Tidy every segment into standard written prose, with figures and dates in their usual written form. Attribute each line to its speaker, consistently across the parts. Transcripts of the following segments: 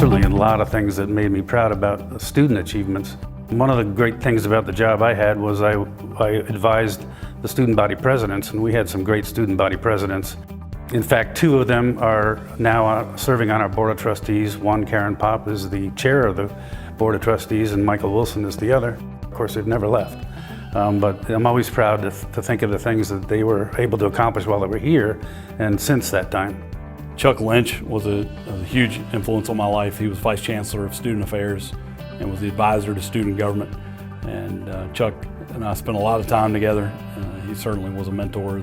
Speaker 1: certainly a lot of things that made me proud about student achievements. One of the great things about the job I had was I advised the student body presidents, and we had some great student body presidents. In fact, two of them are now serving on our board of trustees. One, Karen Popp, is the chair of the board of trustees, and Michael Wilson is the other. Of course, they've never left. But I'm always proud to think of the things that they were able to accomplish while they were here and since that time.
Speaker 2: Chuck Lynch was a huge influence on my life. He was Vice Chancellor of Student Affairs and was the advisor to student government. And Chuck and I spent a lot of time together. He certainly was a mentor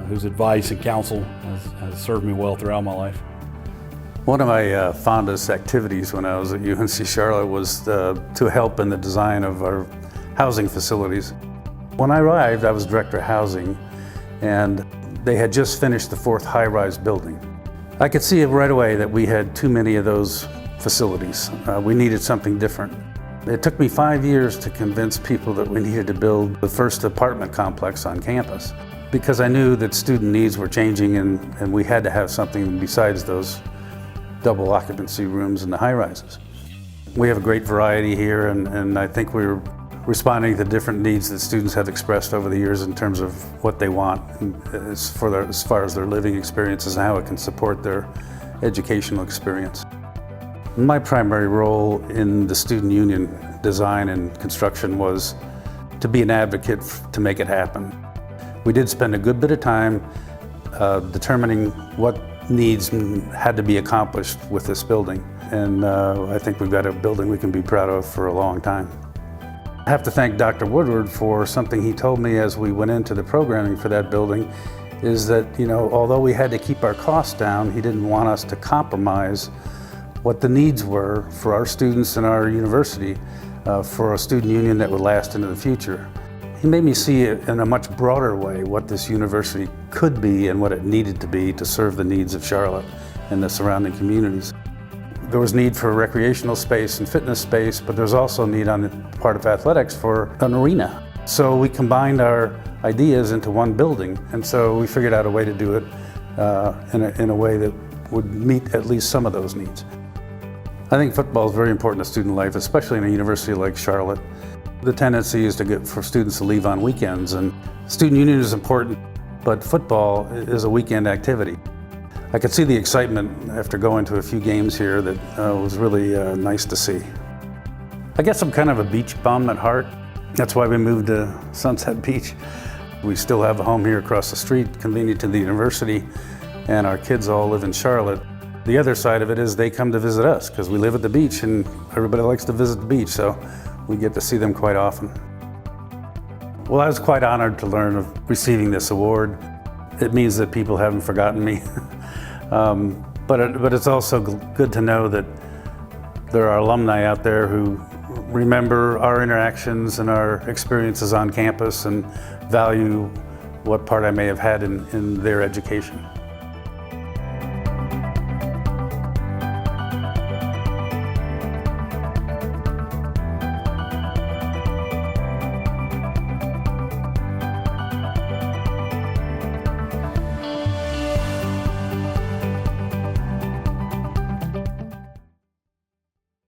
Speaker 2: whose advice and counsel has served me well throughout my life.
Speaker 1: One of my fondest activities when I was at UNC Charlotte was to help in the design of our housing facilities. When I arrived, I was director of housing, and they had just finished the 4th high-rise building. I could see right away that we had too many of those facilities. We needed something different. It took me 5 years to convince people that we needed to build the first apartment complex on campus, because I knew that student needs were changing and we had to have something besides those double occupancy rooms in the high-rises. We have a great variety here, and I think we're responding to different needs that students have expressed over the years in terms of what they want as far as their living experiences and how it can support their educational experience. My primary role in the student union design and construction was to be an advocate to make it happen. We did spend a good bit of time determining what needs had to be accomplished with this building, and I think we've got a building we can be proud of for a long time. I have to thank Dr. Woodward for something he told me as we went into the programming for that building, is that, although we had to keep our costs down, he didn't want us to compromise what the needs were for our students and our university for a student union that would last into the future. He made me see it in a much broader way what this university could be and what it needed to be to serve the needs of Charlotte and the surrounding communities. There was need for recreational space and fitness space, but there's also need on the part of athletics for an arena. So we combined our ideas into one building, and so we figured out a way to do it in a way that would meet at least some of those needs. I think football is very important to student life, especially in a university like Charlotte. The tendency is for students to leave on weekends, and student union is important, but football is a weekend activity. I could see the excitement after going to a few games here that was really nice to see. I guess I'm kind of a beach bum at heart. That's why we moved to Sunset Beach. We still have a home here across the street, convenient to the university, and our kids all live in Charlotte. The other side of it is they come to visit us because we live at the beach and everybody likes to visit the beach, so we get to see them quite often. Well, I was quite honored to learn of receiving this award. It means that people haven't forgotten me. But it's also good to know that there are alumni out there who remember our interactions and our experiences on campus and value what part I may have had in their education.